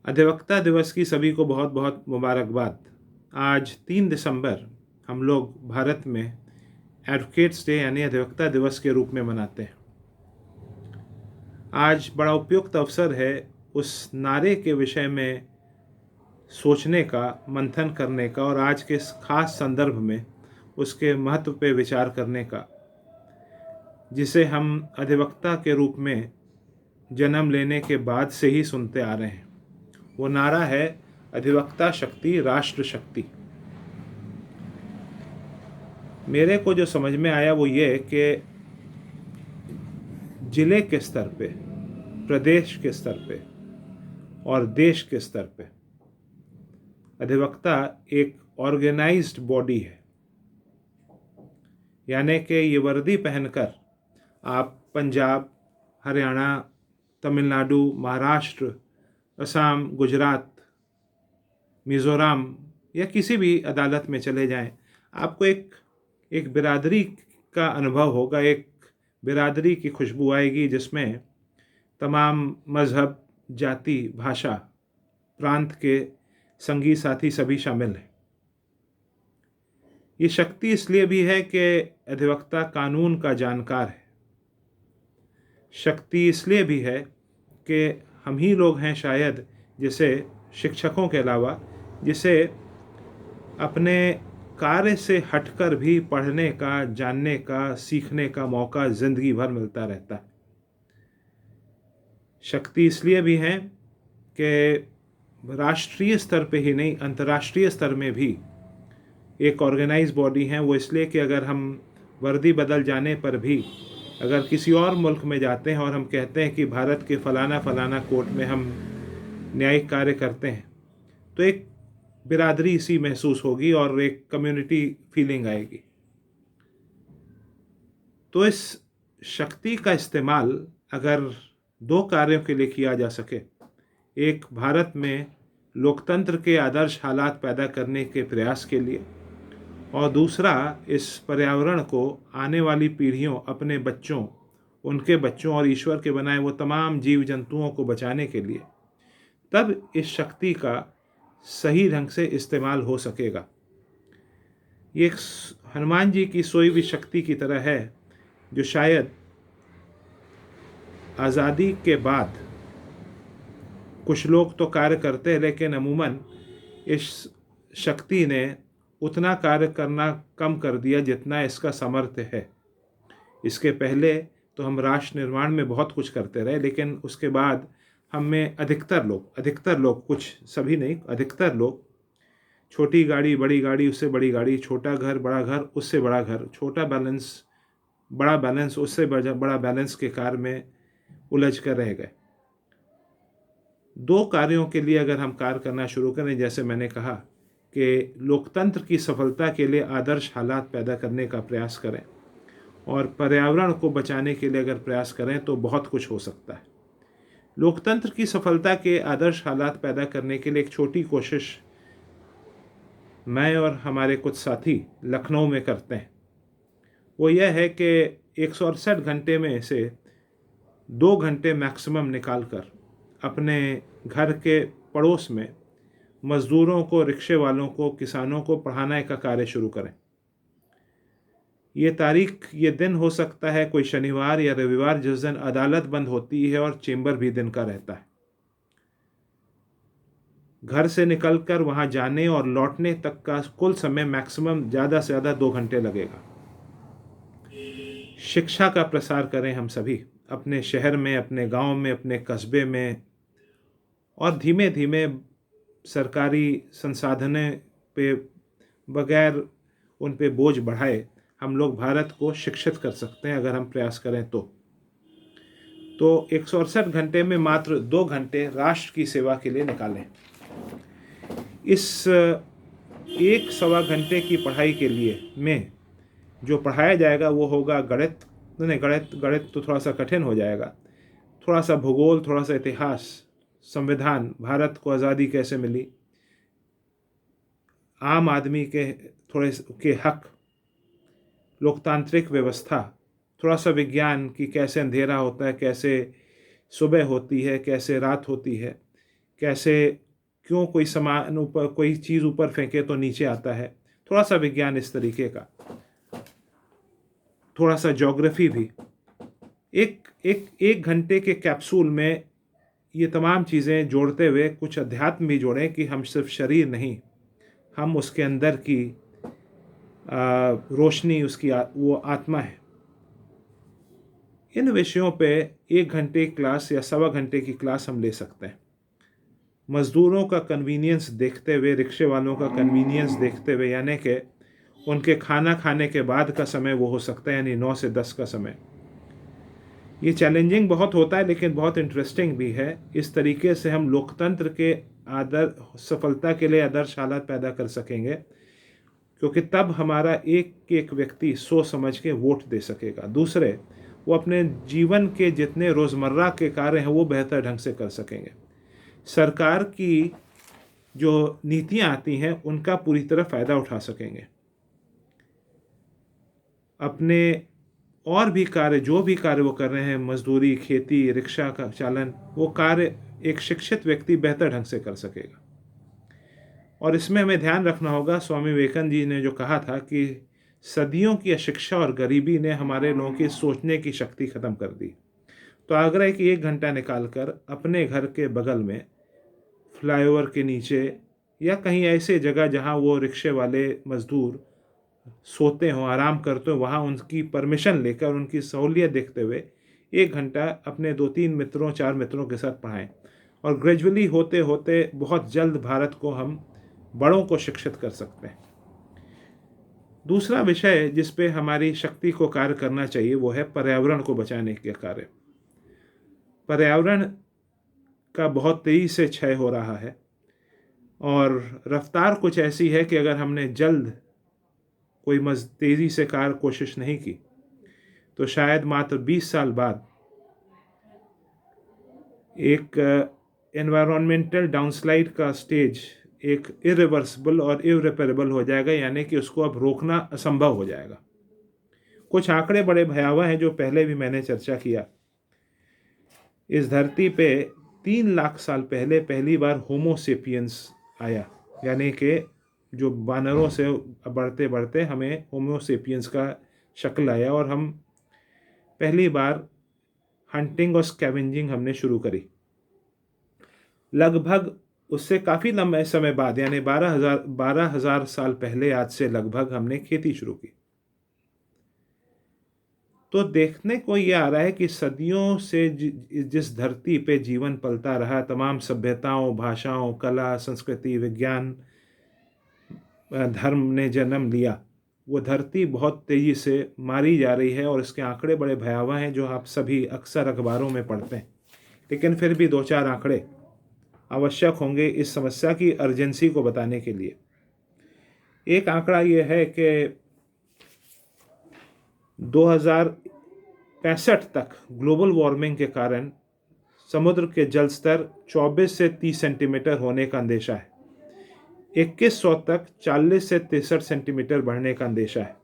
अधिवक्ता दिवस की सभी को बहुत बहुत मुबारकबाद। आज 3 दिसंबर हम लोग भारत में एडवोकेट्स डे यानी अधिवक्ता दिवस के रूप में मनाते हैं। आज बड़ा उपयुक्त अवसर है उस नारे के विषय में सोचने का, मंथन करने का और आज के इस खास संदर्भ में उसके महत्व पे विचार करने का, जिसे हम अधिवक्ता के रूप में जन्म लेने के बाद से ही सुनते आ रहे हैं। वो नारा है अधिवक्ता शक्ति राष्ट्र शक्ति। मेरे को जो समझ में आया वो ये कि जिले के स्तर पे, प्रदेश के स्तर पे और देश के स्तर पे अधिवक्ता एक ऑर्गेनाइज्ड बॉडी है। यानी कि ये वर्दी पहनकर आप पंजाब, हरियाणा, तमिलनाडु, महाराष्ट्र, असम, गुजरात, मिज़ोरम या किसी भी अदालत में चले जाएं, आपको एक बिरादरी का अनुभव होगा, एक बिरादरी की खुशबू आएगी जिसमें तमाम मज़हब, जाति, भाषा, प्रांत के संगी साथी सभी शामिल हैं। ये शक्ति इसलिए भी है कि अधिवक्ता कानून का जानकार है। शक्ति इसलिए भी है कि हम ही लोग हैं शायद जिसे शिक्षकों के अलावा जिसे अपने कार्य से हटकर भी पढ़ने का, जानने का, सीखने का मौका ज़िंदगी भर मिलता रहता है। शक्ति इसलिए भी है कि राष्ट्रीय स्तर पे ही नहीं, अंतर्राष्ट्रीय स्तर में भी एक ऑर्गेनाइज बॉडी है। वो इसलिए कि अगर हम वर्दी बदल जाने पर भी अगर किसी और मुल्क में जाते हैं और हम कहते हैं कि भारत के फ़लाना फ़लाना कोर्ट में हम न्यायिक कार्य करते हैं, तो एक बिरादरी सी महसूस होगी और एक कम्युनिटी फीलिंग आएगी। तो इस शक्ति का इस्तेमाल अगर दो कार्यों के लिए किया जा सके, एक भारत में लोकतंत्र के आदर्श हालात पैदा करने के प्रयास के लिए और दूसरा इस पर्यावरण को आने वाली पीढ़ियों, अपने बच्चों, उनके बच्चों और ईश्वर के बनाए वो तमाम जीव जंतुओं को बचाने के लिए, तब इस शक्ति का सही ढंग से इस्तेमाल हो सकेगा। ये एक हनुमान जी की सोई हुई शक्ति की तरह है जो शायद आज़ादी के बाद कुछ लोग तो कार्य करते हैं, लेकिन अमूमन इस शक्ति ने उतना कार्य करना कम कर दिया जितना इसका सामर्थ्य है। इसके पहले तो हम राष्ट्र निर्माण में बहुत कुछ करते रहे, लेकिन उसके बाद हम में अधिकतर लोग, कुछ सभी नहीं, अधिकतर लोग छोटी गाड़ी, बड़ी गाड़ी, उससे बड़ी गाड़ी, छोटा घर, बड़ा घर, उससे बड़ा घर, छोटा बैलेंस, बड़ा बैलेंस, उससे बड़ा बैलेंस के कार्य में उलझ कर रह गए। दो कार्यों के लिए अगर हम कार्य करना शुरू करें, जैसे मैंने कहा कि लोकतंत्र की सफलता के लिए आदर्श हालात पैदा करने का प्रयास करें और पर्यावरण को बचाने के लिए अगर प्रयास करें तो बहुत कुछ हो सकता है। लोकतंत्र की सफलता के आदर्श हालात पैदा करने के लिए एक छोटी कोशिश मैं और हमारे कुछ साथी लखनऊ में करते हैं। वो यह है कि 168 घंटे में से 2 घंटे मैक्सिमम निकालकर अपने घर के पड़ोस में मज़दूरों को, रिक्शे वालों को, किसानों को पढ़ाने का कार्य शुरू करें। ये तारीख, ये दिन हो सकता है कोई शनिवार या रविवार जिस दिन अदालत बंद होती है और चेंबर भी दिन का रहता है। घर से निकलकर वहाँ जाने और लौटने तक का कुल समय मैक्सिमम ज़्यादा से ज़्यादा 2 घंटे लगेगा। शिक्षा का प्रसार करें हम सभी अपने शहर में, अपने गांव में, अपने कस्बे में, और धीमे धीमे सरकारी संसाधनों पे बगैर उन पे बोझ बढ़ाए हम लोग भारत को शिक्षित कर सकते हैं अगर हम प्रयास करें तो 168 घंटे में मात्र 2 घंटे राष्ट्र की सेवा के लिए निकालें। इस 1-1.25 घंटे की पढ़ाई के लिए में जो पढ़ाया जाएगा वो होगा गणित, नहीं गणित तो थोड़ा सा कठिन हो जाएगा, थोड़ा सा भूगोल, थोड़ा सा इतिहास, संविधान, भारत को आज़ादी कैसे मिली, आम आदमी के थोड़े के हक, लोकतांत्रिक व्यवस्था, थोड़ा सा विज्ञान की कैसे अंधेरा होता है, कैसे सुबह होती है, कैसे रात होती है, कैसे क्यों कोई सामान ऊपर, कोई चीज़ ऊपर फेंके तो नीचे आता है, थोड़ा सा विज्ञान इस तरीके का, थोड़ा सा ज्योग्राफी भी। एक एक एक घंटे के कैप्सूल में ये तमाम चीज़ें जोड़ते हुए कुछ अध्यात्म भी जोड़ें कि हम सिर्फ शरीर नहीं, हम उसके अंदर की रोशनी, उसकी वो आत्मा है। इन विषयों पे 1 घंटे की क्लास या 1.25 घंटे की क्लास हम ले सकते हैं। मज़दूरों का कन्वीनियंस देखते हुए, रिक्शे वालों का कन्वीनियंस देखते हुए, यानी कि उनके खाना खाने के बाद का समय वो हो सकता है, यानी 9 से 10 का समय। ये चैलेंजिंग बहुत होता है लेकिन बहुत इंटरेस्टिंग भी है। इस तरीके से हम लोकतंत्र के सफलता के लिए आदर्श हालात पैदा कर सकेंगे, क्योंकि तब हमारा एक एक व्यक्ति सोच समझ के वोट दे सकेगा। दूसरे, वो अपने जीवन के जितने रोज़मर्रा के कार्य हैं वो बेहतर ढंग से कर सकेंगे। सरकार की जो नीतियां आती हैं उनका पूरी तरह फ़ायदा उठा सकेंगे। अपने और भी कार्य, जो भी कार्य वो कर रहे हैं, मजदूरी, खेती, रिक्शा का चालन, वो कार्य एक शिक्षित व्यक्ति बेहतर ढंग से कर सकेगा। और इसमें हमें ध्यान रखना होगा, स्वामी विवेकानंद जी ने जो कहा था कि सदियों की अशिक्षा और गरीबी ने हमारे लोगों की सोचने की शक्ति ख़त्म कर दी। तो आग्रह है कि 1 घंटा निकाल कर अपने घर के बगल में, फ्लाईओवर के नीचे या कहीं ऐसे जगह जहां वो रिक्शे वाले मज़दूर सोते हों, आराम करते हो, वहाँ उनकी परमिशन लेकर, उनकी सहूलियत देखते हुए 1 घंटा अपने 2-3 मित्रों, 4 मित्रों के साथ पढ़ाएं। और ग्रेजुअली होते होते बहुत जल्द भारत को हम बड़ों को शिक्षित कर सकते हैं। दूसरा विषय जिस पे हमारी शक्ति को कार्य करना चाहिए वो है पर्यावरण को बचाने के कार्य। पर्यावरण का बहुत तेज़ी से क्षय हो रहा है और रफ्तार कुछ ऐसी है कि अगर हमने जल्द कोई तेज़ी से कार्य कोशिश नहीं की तो शायद मात्र 20 साल बाद एक एनवायरमेंटल डाउनस्लाइड का स्टेज एक इरिवर्सिबल और इररिपेरेबल हो जाएगा, यानी कि उसको अब रोकना असंभव हो जाएगा। कुछ आंकड़े बड़े भयावह हैं जो पहले भी मैंने चर्चा किया। इस धरती पे 3 लाख साल पहले पहली बार होमो सेपियंस आया, यानी कि जो बानरों से बढ़ते बढ़ते हमें होमो सेपियंस का शक्ल आया और हम पहली बार हंटिंग और स्कैवेंजिंग हमने शुरू करी। लगभग उससे काफ़ी लंबे समय बाद, यानी 12,000 साल पहले आज से लगभग, हमने खेती शुरू की। तो देखने को ये आ रहा है कि सदियों से जिस धरती पे जीवन पलता रहा, तमाम सभ्यताओं, भाषाओं, कला, संस्कृति, विज्ञान, धर्म ने जन्म लिया, वो धरती बहुत तेज़ी से मारी जा रही है और इसके आंकड़े बड़े भयावह हैं जो आप सभी अक्सर अखबारों में पढ़ते हैं। लेकिन फिर भी 2-4 आंकड़े आवश्यक होंगे इस समस्या की अर्जेंसी को बताने के लिए। एक आंकड़ा ये है कि 2065 तक ग्लोबल वार्मिंग के कारण समुद्र के जल स्तर 24 से 30 सेंटीमीटर होने का अंदेशा है। 2100 तक 40 से 63 सेंटीमीटर बढ़ने का अंदेशा है।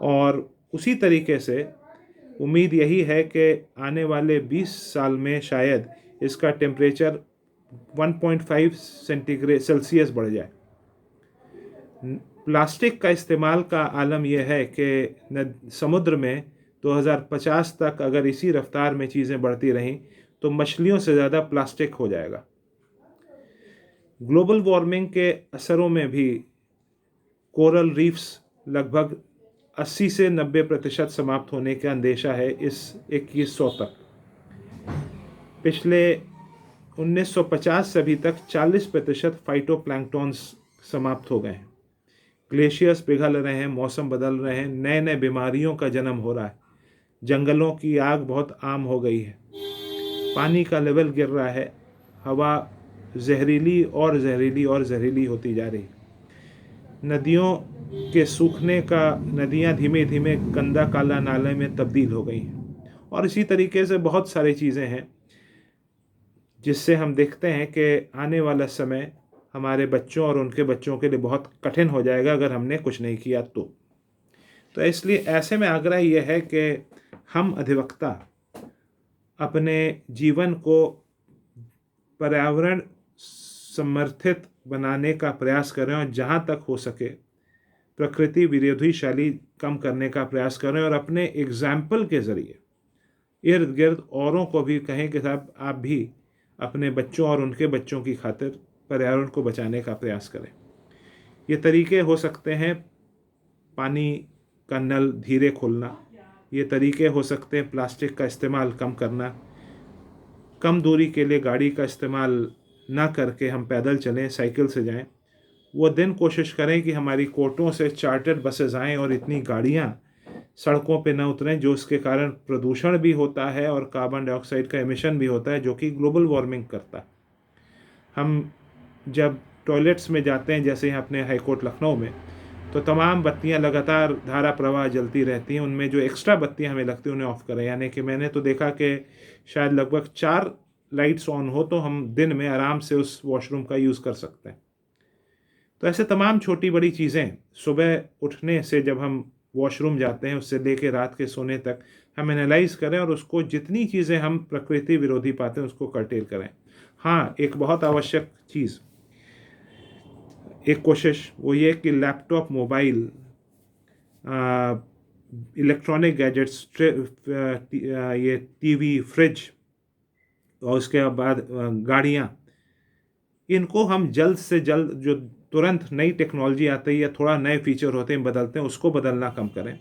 और उसी तरीके से उम्मीद यही है कि आने वाले 20 साल में शायद इसका टेम्परेचर 1.5 सेंटीग्रेड सेल्सियस बढ़ जाए। प्लास्टिक का इस्तेमाल का आलम यह है कि समुद्र में 2050 तक अगर इसी रफ्तार में चीज़ें बढ़ती रहीं तो मछलियों से ज़्यादा प्लास्टिक हो जाएगा। ग्लोबल वार्मिंग के असरों में भी कोरल रीफ्स लगभग 80 से 90% समाप्त होने का अंदेशा है इस 2100 तक। पिछले 1950 से अभी तक 40% फाइटोप्लैंक्टॉन्स समाप्त हो गए हैं। ग्लेशियर्स पिघल रहे हैं, मौसम बदल रहे हैं, नए नए बीमारियों का जन्म हो रहा है, जंगलों की आग बहुत आम हो गई है, पानी का लेवल गिर रहा है, हवा जहरीली और जहरीली और जहरीली होती जा रही, नदियों के सूखने का, नदियां धीमे धीमे गंदा काला नाले में तब्दील हो गई हैं। और इसी तरीके से बहुत सारी चीज़ें हैं जिससे हम देखते हैं कि आने वाला समय हमारे बच्चों और उनके बच्चों के लिए बहुत कठिन हो जाएगा अगर हमने कुछ नहीं किया तो इसलिए ऐसे में आग्रह यह है कि हम अधिवक्ता अपने जीवन को पर्यावरण समर्थित बनाने का प्रयास करें और जहाँ तक हो सके प्रकृति विरोधी शैली कम करने का प्रयास करें और अपने एग्जाम्पल के ज़रिए इर्द गिर्द औरों को भी कहें कि साहब आप भी अपने बच्चों और उनके बच्चों की खातिर पर्यावरण को बचाने का प्रयास करें। ये तरीके हो सकते हैं पानी का नल धीरे खोलना, ये तरीके हो सकते हैं प्लास्टिक का इस्तेमाल कम करना, कम दूरी के लिए गाड़ी का इस्तेमाल ना करके हम पैदल चलें, साइकिल से जाएं। वो दिन कोशिश करें कि हमारी कोर्टों से चार्टर्ड बसेस आएँ और इतनी गाड़ियाँ सड़कों पे न उतरें, जो उसके कारण प्रदूषण भी होता है और कार्बन डाइऑक्साइड का एमिशन भी होता है, जो कि ग्लोबल वार्मिंग करता है। हम जब टॉयलेट्स में जाते हैं, जैसे यहाँ अपने हाई कोर्ट लखनऊ में, तो तमाम बत्तियां लगातार धारा प्रवाह जलती रहती हैं। उनमें जो एक्स्ट्रा बत्तियां हमें लगती हैं उन्हें ऑफ़ करें। यानी कि मैंने तो देखा कि शायद लगभग 4 लाइट्स ऑन हो तो हम दिन में आराम से उस वॉशरूम का यूज़ कर सकते हैं। तो ऐसे तमाम छोटी बड़ी चीज़ें सुबह उठने से जब हम वॉशरूम जाते हैं उससे लेके रात के सोने तक हम एनालाइज करें और उसको जितनी चीज़ें हम प्रकृति विरोधी पाते हैं उसको कर्टेल करें। हाँ, एक बहुत आवश्यक चीज़, एक कोशिश वो ये कि लैपटॉप, मोबाइल, इलेक्ट्रॉनिक गैजेट्स, ये टीवी, फ्रिज और उसके बाद गाड़ियाँ, इनको हम जल्द से जल्द, जो तुरंत नई टेक्नोलॉजी आती है या थोड़ा नए फीचर होते हैं बदलते हैं, उसको बदलना कम करें।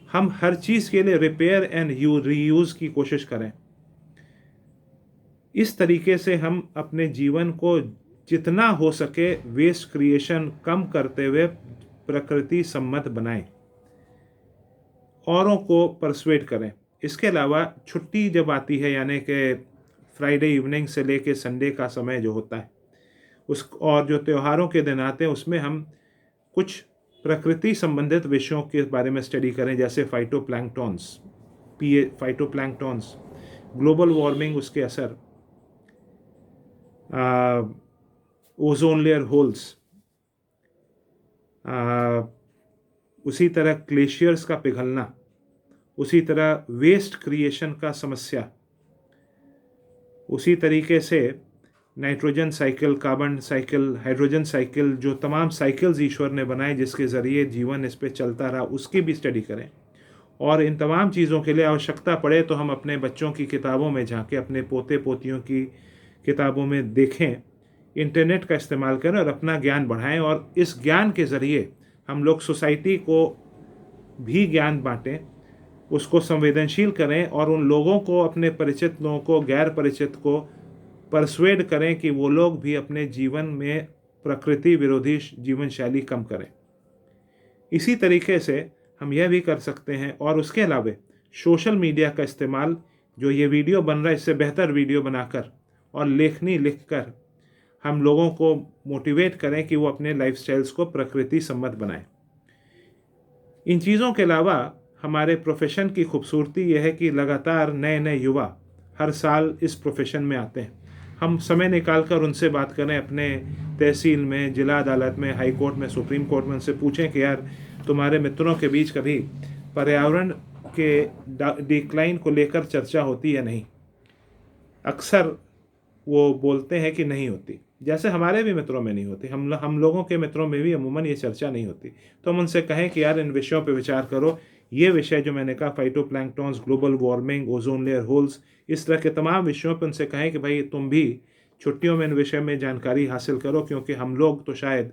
हम हर चीज़ के लिए रिपेयर एंड रीयूज़ की कोशिश करें। इस तरीके से हम अपने जीवन को जितना हो सके वेस्ट क्रिएशन कम करते हुए प्रकृति सम्मत बनाएं, औरों को परसुएट करें। इसके अलावा छुट्टी जब आती है, यानी कि फ्राइडे इवनिंग से लेके संडे का समय जो होता है उस, और जो त्योहारों के दिन आते हैं, उसमें हम कुछ प्रकृति संबंधित विषयों के बारे में स्टडी करें, जैसे फाइटोप्लैंक्टॉन्स, फाइटोप्लैंक्टॉन्स, ग्लोबल वार्मिंग, उसके असर, ओजोन लेयर होल्स, उसी तरह ग्लेशियर्स का पिघलना, उसी तरह वेस्ट क्रिएशन का समस्या, उसी तरीके से nitrogen cycle, carbon cycle, hydrogen cycle, जो तमाम साइकिल्स ईश्वर ने बनाए जिसके ज़रिए जीवन इस पे चलता रहा, उसकी भी स्टडी करें। और इन तमाम चीज़ों के लिए आवश्यकता पड़े तो हम अपने बच्चों की किताबों में झांकें, अपने पोते पोतियों की किताबों में देखें, इंटरनेट का इस्तेमाल करें और अपना ज्ञान बढ़ाएं। और इस ज्ञान के ज़रिए हम लोग सोसाइटी को भी ज्ञान बांटें, उसको संवेदनशील करें और उन लोगों को, अपने परिचित लोगों को, गैर परिचित को परसुएड करें कि वो लोग भी अपने जीवन में प्रकृति विरोधी जीवन शैली कम करें। इसी तरीके से हम यह भी कर सकते हैं, और उसके अलावा सोशल मीडिया का इस्तेमाल, जो ये वीडियो बन रहा है इससे बेहतर वीडियो बनाकर और लेखनी लिखकर हम लोगों को मोटिवेट करें कि वो अपने लाइफस्टाइल्स को प्रकृति सम्मत बनाएं। इन चीज़ों के अलावा हमारे प्रोफेशन की खूबसूरती यह है कि लगातार नए नए युवा हर साल इस प्रोफेशन में आते हैं। हम समय निकाल कर उनसे बात करें, अपने तहसील में, जिला अदालत में, हाई कोर्ट में, सुप्रीम कोर्ट में, उनसे पूछें कि यार तुम्हारे मित्रों के बीच कभी पर्यावरण के डिक्लाइन को लेकर चर्चा होती है नहीं। अक्सर वो बोलते हैं कि नहीं होती, जैसे हमारे भी मित्रों में नहीं होती, हम लोगों के मित्रों में भी अमूमन ये चर्चा नहीं होती। तो हम उनसे कहें कि यार इन विषयों पे विचार करो। ये विषय जो मैंने कहा, phytoplanktons, global warming, ozone layer holes, इस तरह के तमाम विषयों पे उनसे कहें कि भाई तुम भी छुट्टियों में इन विषय में जानकारी हासिल करो, क्योंकि हम लोग तो शायद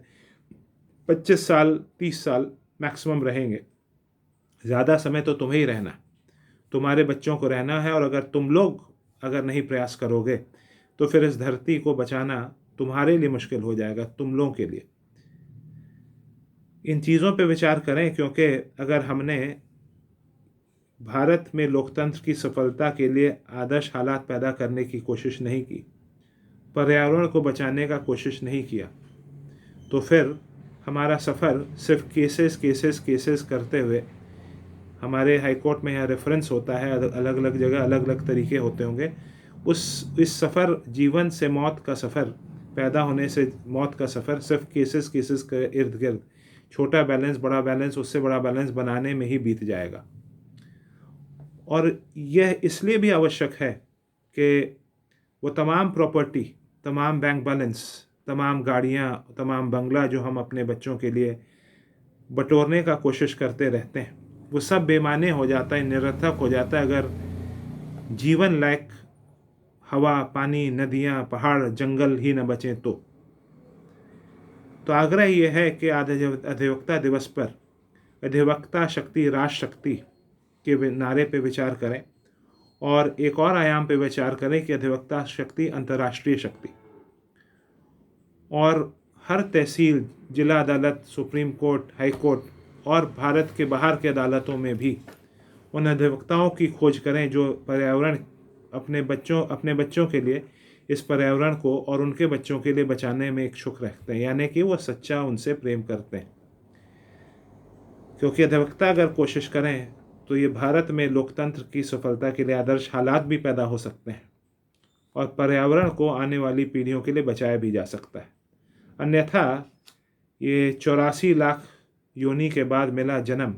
25 साल 30 साल मैक्सिमम रहेंगे, ज़्यादा समय तो तुम्हें ही रहना, तुम्हारे बच्चों को रहना है। और अगर तुम लोग अगर नहीं प्रयास करोगे तो फिर इस धरती को बचाना तुम्हारे लिए मुश्किल हो जाएगा, तुम लोगों के लिए। इन चीज़ों पे विचार करें, क्योंकि अगर हमने भारत में लोकतंत्र की सफलता के लिए आदर्श हालात पैदा करने की कोशिश नहीं की, पर्यावरण को बचाने का कोशिश नहीं किया, तो फिर हमारा सफ़र सिर्फ केसेस करते हुए, हमारे हाई कोर्ट में यहाँ रेफरेंस होता है, अलग अलग जगह अलग अलग तरीके होते होंगे, इस सफ़र, जीवन से मौत का सफ़र, पैदा होने से मौत का सफ़र, सिर्फ केसेस के इर्द गिर्द छोटा बैलेंस, बड़ा बैलेंस, उससे बड़ा बैलेंस बनाने में ही बीत जाएगा। और यह इसलिए भी आवश्यक है कि वो तमाम प्रॉपर्टी तमाम बैंक बैलेंस, तमाम गाड़ियाँ, तमाम बंगला जो हम अपने बच्चों के लिए बटोरने का कोशिश करते रहते हैं, वो सब बेमाने हो जाता है, निरर्थक हो जाता है अगर जीवन लायक हवा, पानी, नदियाँ, पहाड़, जंगल ही न बचें तो आग्रह ये है कि अधिवक्ता दिवस पर अधिवक्ता शक्ति राष्ट्र शक्ति के नारे पे विचार करें और एक और आयाम पे विचार करें कि अधिवक्ता शक्ति अंतर्राष्ट्रीय शक्ति, और हर तहसील, जिला अदालत, सुप्रीम कोर्ट, हाई कोर्ट और भारत के बाहर के अदालतों में भी उन अधिवक्ताओं की खोज करें जो पर्यावरण अपने बच्चों के लिए इस पर्यावरण को और उनके बच्चों के लिए बचाने में इच्छुक रखते हैं, यानी कि वो सच्चा उनसे प्रेम करते हैं। क्योंकि अधिवक्ता अगर कोशिश करें तो ये भारत में लोकतंत्र की सफलता के लिए आदर्श हालात भी पैदा हो सकते हैं और पर्यावरण को आने वाली पीढ़ियों के लिए बचाया भी जा सकता है। अन्यथा ये 84 लाख योनि के बाद मिला जन्म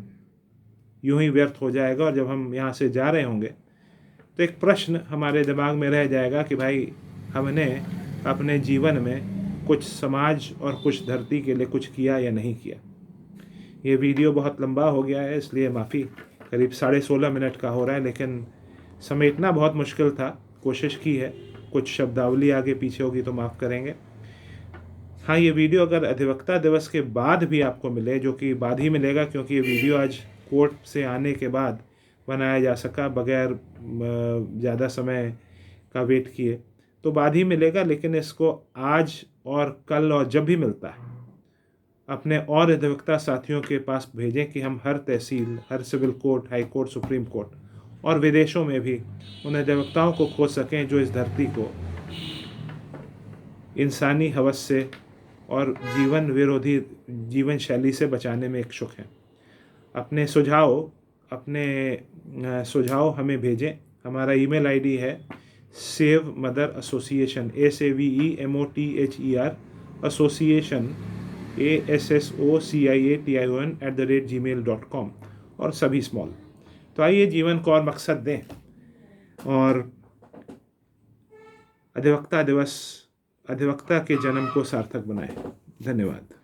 यूं ही व्यर्थ हो जाएगा और जब हम यहाँ से जा रहे होंगे तो एक प्रश्न हमारे दिमाग में रह जाएगा कि भाई हमने अपने जीवन में कुछ समाज और कुछ धरती के लिए कुछ किया या नहीं किया। ये वीडियो बहुत लंबा हो गया है, इसलिए माफ़ी, करीब 16.5 मिनट का हो रहा है, लेकिन समेटना बहुत मुश्किल था, कोशिश की है, कुछ शब्दावली आगे पीछे होगी तो माफ़ करेंगे। हाँ, ये वीडियो अगर अधिवक्ता दिवस के बाद भी आपको मिले, जो कि बाद ही मिलेगा क्योंकि ये वीडियो आज कोर्ट से आने के बाद बनाया जा सका बगैर ज़्यादा समय का वेट किए, तो बाद ही मिलेगा, लेकिन इसको आज और कल और जब भी मिलता है अपने और अधिवक्ता साथियों के पास भेजें कि हम हर तहसील, हर civil court, high court, supreme court और विदेशों में भी उन अधिवक्ताओं को खोज सकें जो इस धरती को इंसानी हवस से और जीवन विरोधी जीवन शैली से बचाने में इच्छुक हैं। अपने सुझाव हमें भेजें। हमारा ईमेल आईडी है save mother association SAVEMOTHER association ASSOCIATION@gmail.com और सभी स्मॉल। तो आइए जीवन को और मकसद दें और अधिवक्ता के जन्म को सार्थक बनाएं। धन्यवाद।